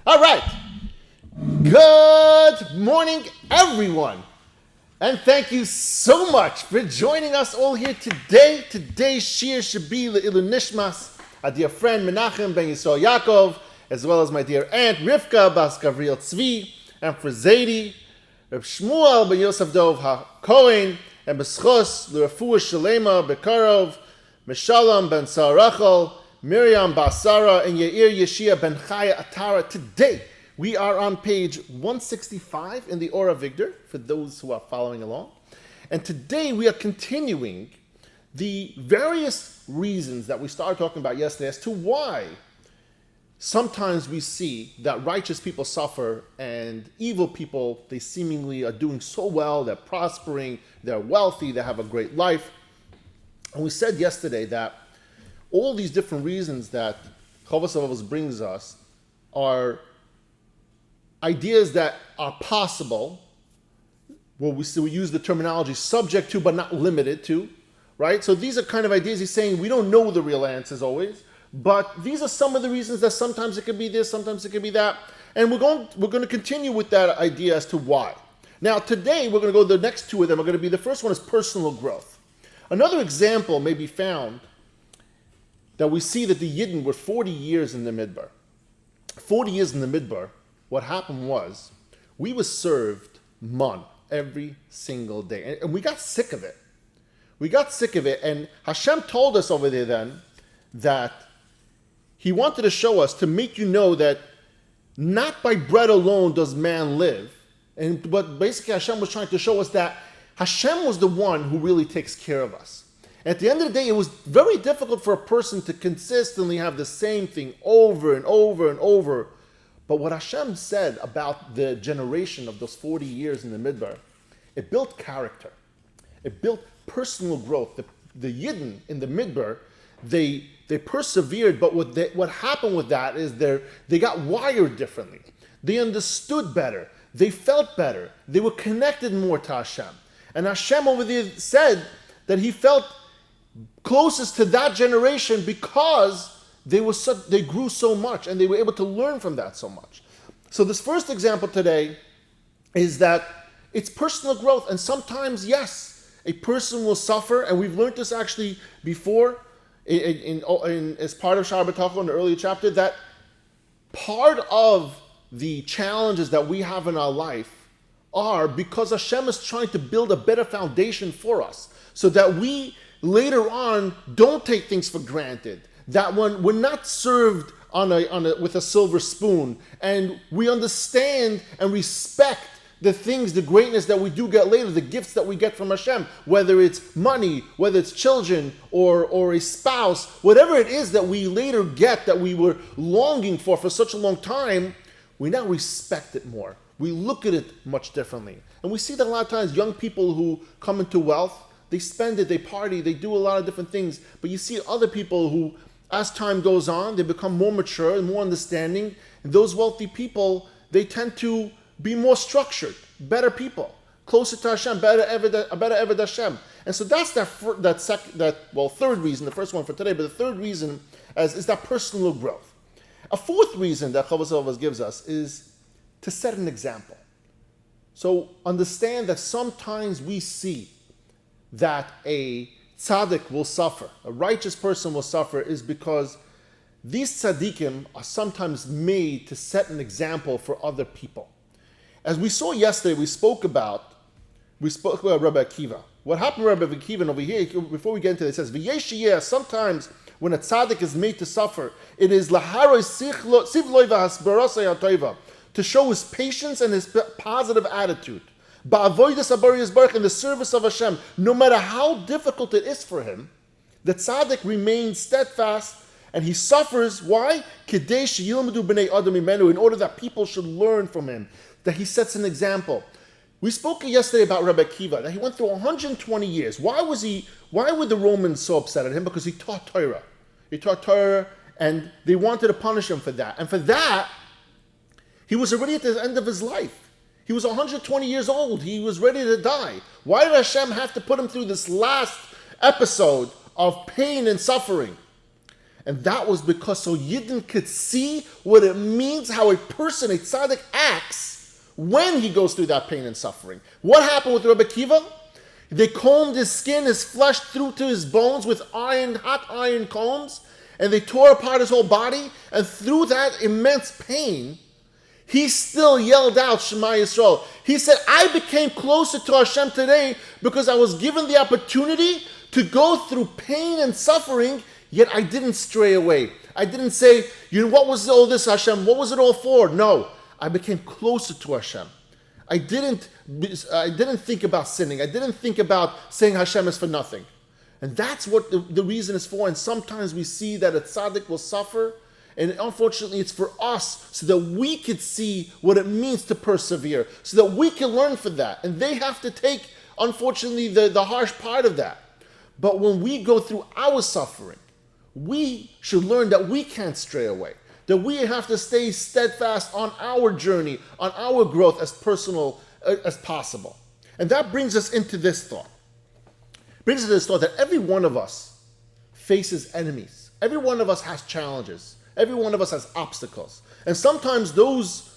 All right. Good morning, everyone. And thank you so much for joining us all here today. Today's shiur should be Le'ilu Nishmas, our dear friend Menachem ben Yisrael Yaakov, as well as my dear aunt Rivka bas Gavriel Tzvi, and for Zaidi, Reb Shmuel ben Yosef Dov HaKohen, and B'schos L'Refuah Shalema Bekarov, Meshalom ben Sarachel, Miriam Basara, and Yair Yeshia ben Chaya Atara. Today, we are on page 165 in the Ora Vigdor, for those who are following along. And today we are continuing the various reasons that we started talking about yesterday as to why sometimes we see that righteous people suffer and evil people, they seemingly are doing so well, they're prospering, they're wealthy, they have a great life. And we said yesterday that all these different reasons that Rav Av brings us are ideas that are possible. Well, we use the terminology subject to, but not limited to, right? So these are kind of ideas he's saying we don't know the real answers always, but these are some of the reasons that sometimes it could be this, sometimes it could be that, and we're going to continue with that idea as to why. Now today we're going to go the next two of them are going to be, the first one is personal growth. Another example may be found that we see that the Yidden were 40 years in the Midbar. 40 years in the Midbar, what happened was, we were served manna every single day. And we got sick of it. And Hashem told us over there then that He wanted to show us, to make you know that not by bread alone does man live. But basically Hashem was trying to show us that Hashem was the one who really takes care of us. At the end of the day, it was very difficult for a person to consistently have the same thing over and over and over. But what Hashem said about the generation of those 40 years in the Midbar, it built character. It built personal growth. The Yidden in the Midbar, they persevered, but what happened with that is they got wired differently. They understood better. They felt better. They were connected more to Hashem. And Hashem over there said that He felt closest to that generation because they grew so much and they were able to learn from that so much. So this first example today is that it's personal growth, and sometimes, yes, a person will suffer, and we've learned this actually before as part of Shaar HaBitachon in the earlier chapter, that part of the challenges that we have in our life are because Hashem is trying to build a better foundation for us, so that we later on don't take things for granted, that when we're not served with a silver spoon, and we understand and respect the things, the greatness that we do get later, the gifts that we get from Hashem, whether it's money, whether it's children or a spouse, whatever it is that we later get that we were longing for such a long time, we now respect it more. We look at it much differently. And we see that a lot of times young people who come into wealth, they spend it, they party, they do a lot of different things. But you see other people who, as time goes on, they become more mature and more understanding. And those wealthy people, they tend to be more structured, better people, closer to Hashem, better Eved Hashem. And so that's third reason, the first one for today, but the third reason is that personal growth. A fourth reason that Rav Av gives us is to set an example. So understand that sometimes we see that a tzaddik will suffer, a righteous person will suffer, is because these tzaddikim are sometimes made to set an example for other people. As we saw yesterday, we spoke about Rabbi Akiva. What happened to Rabbi Akiva, and over here, before we get into this, it says, V'yesh sometimes when a tzaddik is made to suffer, it is laharoi sivloi v'hasbarasei ha'toiva, to show his patience and his positive attitude. Ba'avodas habariyos baruch, in the service of Hashem, no matter how difficult it is for him, the tzaddik remains steadfast and he suffers. Why? Kedei sheyilmadu b'nei adam mimenu, in order that people should learn from him, that he sets an example. We spoke yesterday about Rabbi Akiva, that he went through 120 years. Why were the Romans so upset at him? Because he taught Torah. He taught Torah, and they wanted to punish him for that. And for that, he was already at the end of his life. He was 120 years old. He was ready to die. Why did Hashem have to put him through this last episode of pain and suffering? And that was because so Yidden could see what it means, how a person, a tzaddik, acts when he goes through that pain and suffering. What happened with Rabbi Akiva? They combed his skin, his flesh through to his bones with hot iron combs, and they tore apart his whole body. And through that immense pain, he still yelled out, Shema Yisrael. He said, I became closer to Hashem today because I was given the opportunity to go through pain and suffering, yet I didn't stray away. I didn't say, what was all this, Hashem? What was it all for? No, I became closer to Hashem. I didn't think about sinning. I didn't think about saying Hashem is for nothing. And that's what the reason is for. And sometimes we see that a tzaddik will suffer, and unfortunately it's for us so that we could see what it means to persevere, so that we can learn from that. And they have to take, unfortunately, the harsh part of that. But when we go through our suffering, we should learn that we can't stray away, that we have to stay steadfast on our journey, on our growth as personal as possible. And that brings us into this thought. Brings us to this thought that every one of us faces enemies. Every one of us has challenges. Every one of us has obstacles. And sometimes those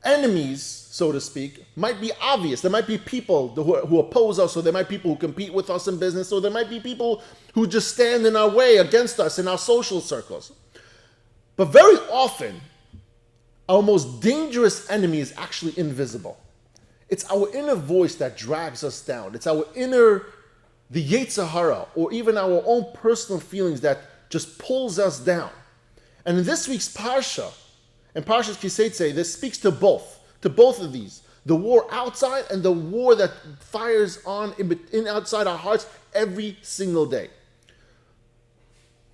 enemies, so to speak, might be obvious. There might be people who oppose us, or there might be people who compete with us in business, or there might be people who just stand in our way against us in our social circles. But very often, our most dangerous enemy is actually invisible. It's our inner voice that drags us down. It's our inner, the Yetzer Hara, or even our own personal feelings that just pulls us down. And in this week's Parsha, in Parshas Kiseitze, this speaks to both of these. The war outside and the war that fires on outside our hearts every single day.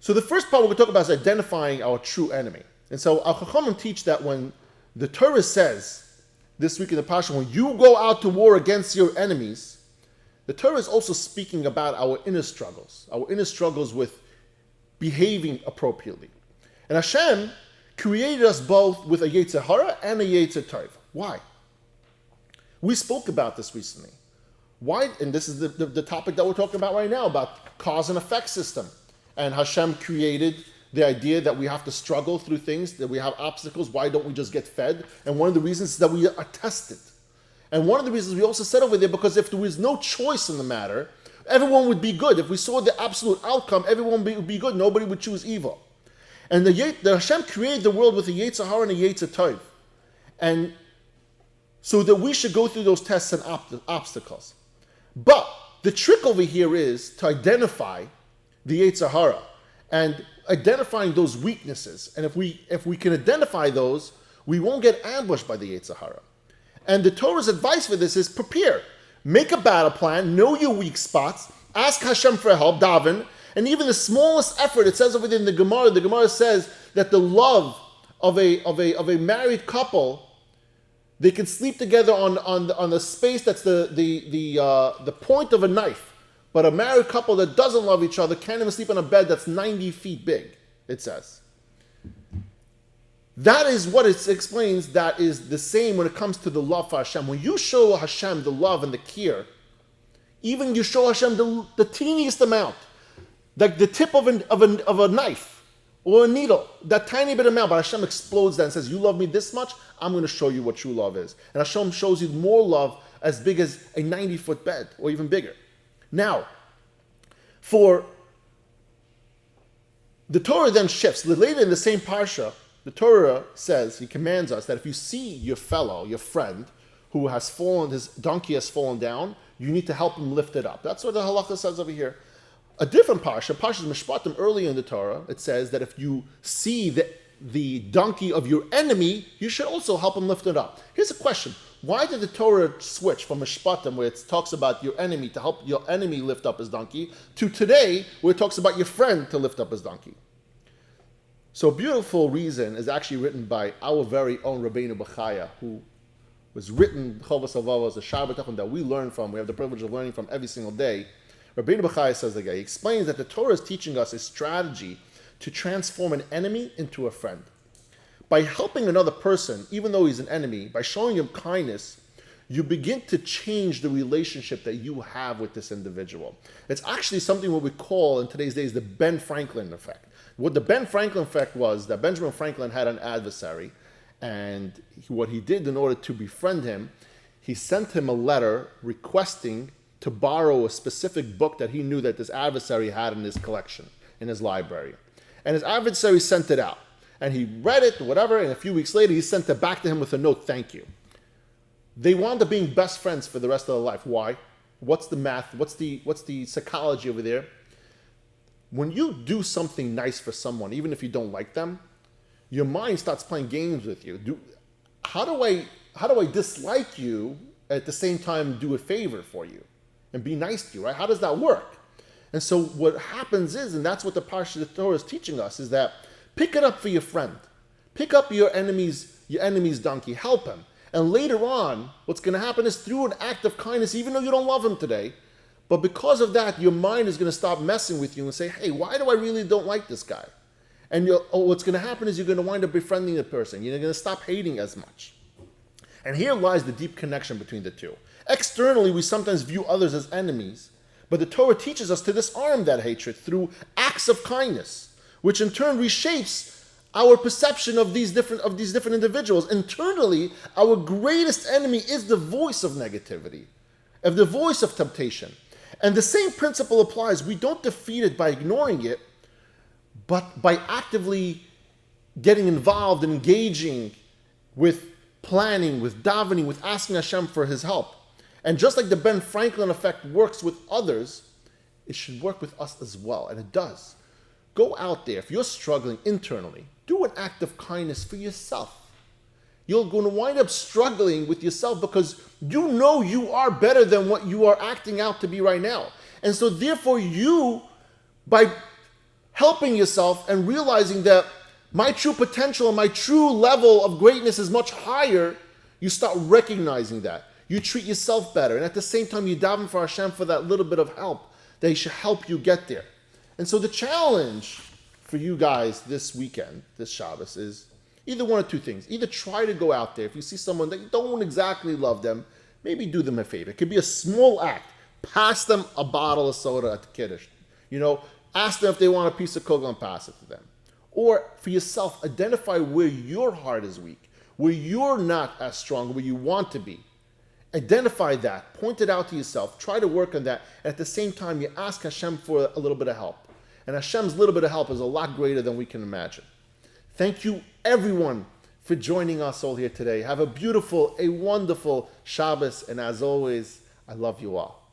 So the first part we're going to talk about is identifying our true enemy. And so our Chachamim teach that when the Torah says, this week in the Parsha, when you go out to war against your enemies, the Torah is also speaking about our inner struggles with behaving appropriately. And Hashem created us both with a Yetzer Hara and a Yetzer Tov. Why? We spoke about this recently. Why? And this is the topic that we're talking about right now, about cause and effect system. And Hashem created the idea that we have to struggle through things, that we have obstacles. Why don't we just get fed? And one of the reasons is that we are tested. And one of the reasons we also said over there, because if there was no choice in the matter, everyone would be good. If we saw the absolute outcome, everyone would be good. Nobody would choose evil. And the Hashem created the world with a Yetzer Hara and a Yetzer Tov. And so that we should go through those tests and obstacles. But the trick over here is to identify the Yetzer Hara and identifying those weaknesses. And if we can identify those, we won't get ambushed by the Yetzer Hara. And the Torah's advice for this is prepare. Make a battle plan, know your weak spots, ask Hashem for help, daven, and even the smallest effort, it says over there in the Gemara says that the love of a married couple, they can sleep together on the space that's the point of a knife. But a married couple that doesn't love each other can't even sleep on a bed that's 90 feet big, it says. That is what it explains, that is the same when it comes to the love for Hashem. When you show Hashem the love and the care, even you show Hashem the teeniest amount, like the tip of a knife or a needle, that tiny bit amount, but Hashem explodes that and says, you love me this much, I'm going to show you what true love is. And Hashem shows you more love as big as a 90-foot bed or even bigger. Now, for the Torah then shifts. Later in the same parsha, the Torah says, he commands us that if you see your fellow, your friend, who has fallen, his donkey has fallen down, you need to help him lift it up. That's what the halacha says over here. A different parsha, Parshas Mishpatim, earlier in the Torah, it says that if you see the donkey of your enemy, you should also help him lift it up. Here's a question. Why did the Torah switch from Mishpatim, where it talks about your enemy, to help your enemy lift up his donkey, to today, where it talks about your friend to lift up his donkey? So a beautiful reason is actually written by our very own Rabbeinu Bechaya, who was written, Chovos HaLevavos, the Shaar Bitachon, that we learn from, we have the privilege of learning from every single day. Rabbeinu Bechaya says he explains that the Torah is teaching us a strategy to transform an enemy into a friend. By helping another person, even though he's an enemy, by showing him kindness, you begin to change the relationship that you have with this individual. It's actually something what we call in today's days the Ben Franklin effect. What the Ben Franklin effect was that Benjamin Franklin had an adversary, and what he did in order to befriend him, he sent him a letter requesting to borrow a specific book that he knew that this adversary had in his collection, in his library. And his adversary sent it out. And he read it, whatever, and a few weeks later he sent it back to him with a note, thank you. They wound up being best friends for the rest of their life. Why? What's the math? What's the psychology over there? When you do something nice for someone, even if you don't like them, your mind starts playing games with you. How do I dislike you at the same time do a favor for you and be nice to you, right? How does that work? And so what happens is, and that's what the Parsha of the Torah is teaching us, is that pick it up for your friend. Pick up your enemy's donkey. Help him. And later on, what's going to happen is through an act of kindness, even though you don't love him today, but because of that, your mind is going to stop messing with you and say, hey, why do I really don't like this guy? And what's going to happen is you're going to wind up befriending the person. You're going to stop hating as much. And here lies the deep connection between the two. Externally, we sometimes view others as enemies, but the Torah teaches us to disarm that hatred through acts of kindness, which in turn reshapes our perception of these different individuals. Internally, our greatest enemy is the voice of negativity, of the voice of temptation. And the same principle applies. We don't defeat it by ignoring it, but by actively getting involved and engaging with planning, with davening, with asking Hashem for his help. And just like the Ben Franklin effect works with others, it should work with us as well, and it does. Go out there. If you're struggling internally, do an act of kindness for yourself. You're going to wind up struggling with yourself because you know you are better than what you are acting out to be right now. And so therefore you, by helping yourself and realizing that my true potential and my true level of greatness is much higher, you start recognizing that. You treat yourself better. And at the same time, you daven for Hashem for that little bit of help that he should help you get there. And so the challenge for you guys this weekend, this Shabbos, is either one or two things. Either try to go out there. If you see someone that you don't exactly love them, maybe do them a favor. It could be a small act. Pass them a bottle of soda at the Kiddush. Ask them if they want a piece of kugel and pass it to them. Or for yourself, identify where your heart is weak, where you're not as strong, where you want to be. Identify that, point it out to yourself, try to work on that, and at the same time you ask Hashem for a little bit of help. And Hashem's little bit of help is a lot greater than we can imagine. Thank you everyone for joining us all here today. Have a beautiful, a wonderful Shabbos, and as always, I love you all.